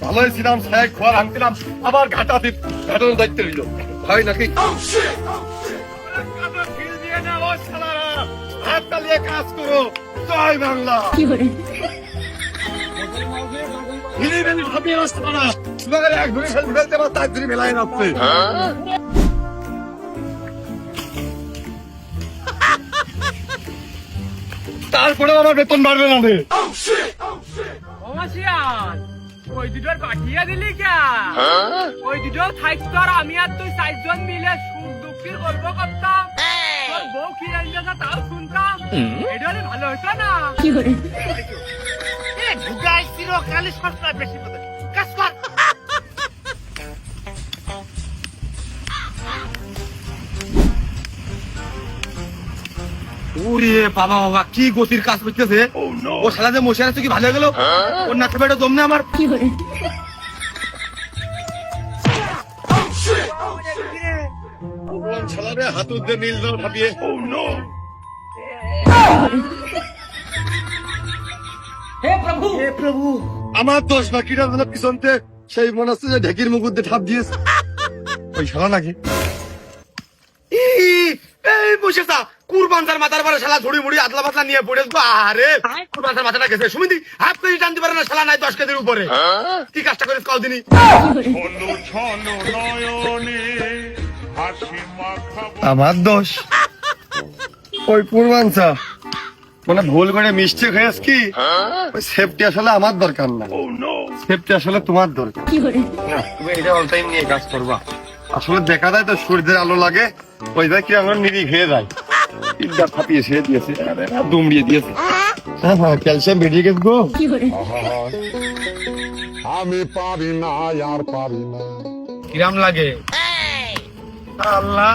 ভালোই ছিলাম, সাহেব খোয়া ভাঙছিলাম, আবার ঘাটাতে ঘাটানোর দায়িত্ব নিল ভাই নাকি হাত তালিয়ে কাজ করো। জয় বাংলা। তারপরে আমার বেতন বাড়বে না রে। ওই দুটোর পাঠিয়ে দিলি কে? ওই দুটো থাকতো আর আমি আর তুই 4 জন মিলে সুখ দুঃখের গল্প করতাম, তোর বউ কি রান্না তাও শুনতাম, এটা হলে ভালো হতো না? চিরকালই সস্তা বেশি কাজ কর। ওরে বাবা বাবা কি গতির কাজ করতেছে। ও শালা যে মশার কি ভালো গেল, ওর নাকে বেটা দম না আমার। শালারে হাত উদ্দে নীল দাও ভাবিয়ে। হে প্রভু, হে প্রভু, আমার দোষ বাকিটা যেন পিছনতে সেই মনে হচ্ছে যে ঢেকির মুখ দিয়ে ঠাপ দিয়েছে। ওই শালা নাকি এই বসেছা কুরবানদার মাথার পরে শালা ঝুড়ি মুড়ি আদলা পাতলা নিয়ে পড়ে। আরে কুরবানদার মাথাটা গেছে সুমিদি, হাফ কেজি টানতে পারে না শালা, নাই 10 কেজির উপরে। কি কাজটা করিস কও দিনই। আমার দোষ ওই কুরবানসা মানে ভুল করে মিষ্টি খেয়েছ কি। ওই সেফটি আসলে আমার দরকার না, সেফটি আসলে তোমার দরকার। তুমি এটা অল টাইম নিয়ে কাজ করবা। আসলে দেখা যায় তো সূর্যের আলো লাগে, ওই যায় কি আমার নিরি খেয়ে যায়। তিনটা ফাটিয়ে ছেড়ে দিয়েছে, দুমড়িয়ে দিয়েছে। হ্যাঁ হ্যাঁ, ক্যালসিয়াম বেরিয়ে গেছে গো। আমি পারি না আর পারি না। কিরাম লাগে আল্লাহ।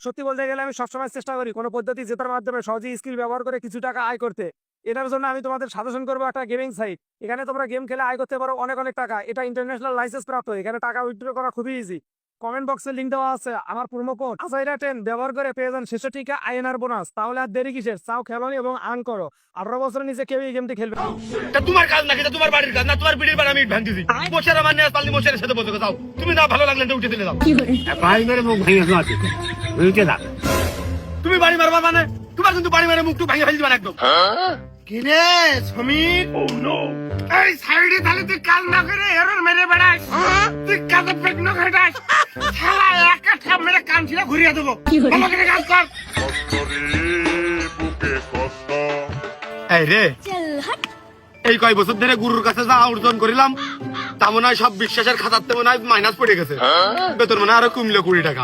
সত্যি বলতে গেলে আমি সবসময় চেষ্টা করি কোনো পদ্ধতি জেতার মাধ্যমে সহজে স্কিল ব্যবহার করে কিছু টাকা আয় করতে। এটার জন্য আমি তোমাদের সাজেশন করবো একটা গেমিং সাইট। এখানে তোমরা গেম খেলে আয় করতে পারো অনেক অনেক টাকা। এটা ইন্টারন্যাশনাল লাইসেন্স প্রাপ্ত। এখানে টাকা উইথড্র করা খুবই ইজি। কমেন্ট বক্সে লিংক দেওয়া আছে। আমার প্রোমো কোড আসাইরা10 ব্যবহার করে পেয়ে যান 600 টাকা আইএনআর বোনাস। তাহলে আর দেরি কিসের, চাও খেলোনি এবং আর্ন করো। 18 বছরের নিচে কেউ এই গেমটি খেলবে না। এটা তোমার কাজ নাকি, এটা তোমার বাড়ির কাজ না? তোমার বিড়ির বাড়ি আমি ইট ভাঙতেছি। মোশের আমার নিয়ে পারলি মোশের সাথে বলতে যাও। তুমি না ভালো লাগলে উঠে দিলে যাও। ভাই মেরে মুখ ভেঙে আছে, উঠে দাও। তুমি বাড়ি মারবা মানে তোমার কিন্তু বাড়ি মারে মুখটু ভাঙে ফেলতে পারে একদম। কিরে সমীর, এই সাইডে তাহলে তুই কাল না করে এরর মেরে বেড়াস, তুই কাজে পেট না খাটাস, শালা একা ঠাপ মেরে কান ছিঁড়ে ঘুরিয়ে দেবো। ভালো করে কাজ কর। এই রে এই কয় বছর ধরে গুরুর কাছে যা অর্জন করিলাম তা মনে হয় সব বিশ্বাসের খাতাতে মনে হয় মাইনাস পড়ে গেছে। বেতন মনে হয় আরো কমলো 20 টাকা।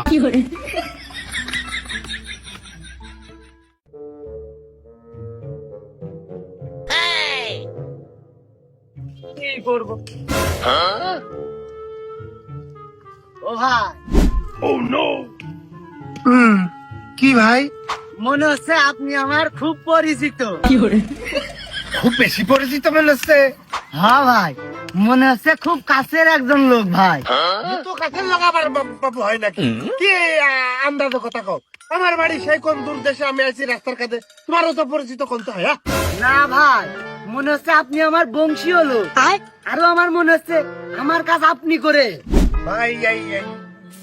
কি করবো? ও ভাই, কি ভাই? মনে হচ্ছে আপনি আমার খুব পরিচিত। খুব বেশি পরিচিত মনে হচ্ছে। হ্যাঁ ভাই, মনে হচ্ছে খুব কাছের একজন লোক ভাই। তো কাছে লাগাবার বাবু হয় নাকি? কি আন্দাজ কথা কও। আমার বাড়ি সেই কোন দূর দেশে, আমি আছি রাস্তার কাছে, তোমারও তো পরিচিত কোন তো হয়। না ভাই, মনে হচ্ছে আপনি আমার বংশীয় লোক। আরো আমার মনে হচ্ছে আমার কাজ আপনি করে। ভাই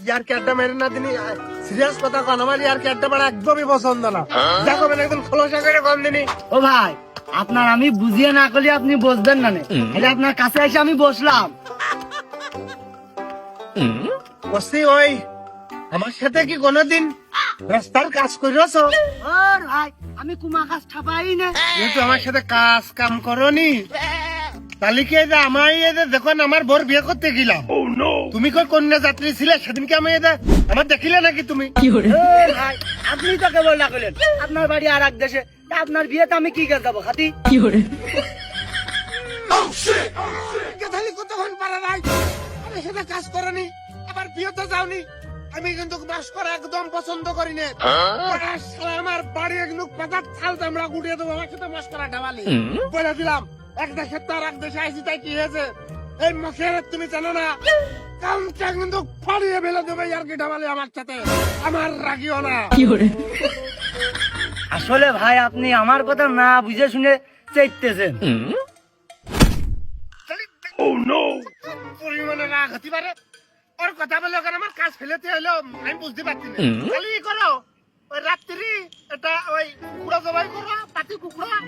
ইয়ার কি আড্ডা মেরে না দিনি, সিরিয়াস কথা কন। আমার ইয়ার কি আড্ডা মারা একদমই পছন্দ না। দেখো মানে একদম খোলসা করে কন দিনি। ও ভাই, আপনার আমি বুঝিয়ে না করলে আপনি বসবেন না। এটা আপনার কাছে এসে আমি বসলাম। বসছি ওই আমার সাথে কি কোনোদিন রাস্তার কাজ করিস? ওর ভাই, আমি কুমা কাজ ঠাপাই না। কিন্তু আমার সাথে কাজ কাম করনি তাহলে কি এই যে আমার দেখুন আমার বোর বিয়ে করতে গেলাম, তুমি কই কন্যা যাত্রী ছিলে সেদিনকে আমি আমার দেখিলে নাকি তুমি? ওর ভাই, আপনি তো কেবল না করলেন আপনার বাড়ি আর এক দেশে, তা আপনার বিয়েতে আমি কি করে যাবো হাতি? কতক্ষণ পারা নাই, আমার সাথে কাজ করনি, আবার বিয়েতে যাওনি। আমি কিন্তু বাস করা একদম পছন্দ করি না। আমার বাড়ি একদম পাতার ছাল চামড়া গুটিয়ে দেবো, আমার সাথে মাস করা ডাবালি বলে দিলাম। এক দেশের তো আর এক দেশে আইসি, তাই কি হয়েছে? এই মশার তুমি জানো না, কামটা কিন্তু ফাড়িয়ে ফেলে দেবে আর কি ডাবালি আমার সাথে। আমার রাগিও না। আসলে ভাই, আপনি আমার কথা না বুঝে শুনে চাইতেছেন। পরিমাণে রাগ হতে পারে ওর কথা বলে ওখানে আমার কাজ ফেলেতে হলো আমি বুঝতে পারছি না খালি করো ওই রাত্রি এটা ওই কুকুরা জবাই করো পাতি কুকুরা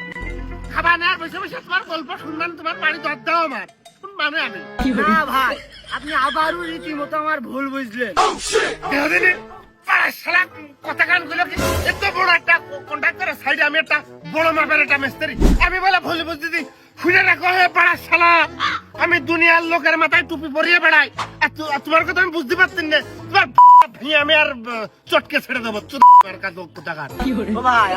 খাবা না আর বসে বসে তোমার গল্প শুনবেন তোমার বাড়ি দর দাও আমার শুনবানে আমি না ভাই আপনি আবারও রীতিমতো আমার ভুল বুঝলেন। দেহদিনী শালা কথা কান গুলো কি এত বড় একটা কন্ডাক্টরের সাইডে আমি একটা বড় মাপের একটা মিস্ত্রি আমি বলে ভুল বুঝতে দিই শুনে রাখো হে পাড়া শালা আমি দুনিয়ার লোকের মাথায় টুপি পরিয়ে বেড়াই আর তোমার কথা আমি বুঝতে পারছি না তোমার ভেঙে আমি আর চটকে ছেড়ে দেবো চোদ্দ কথা ও ভাই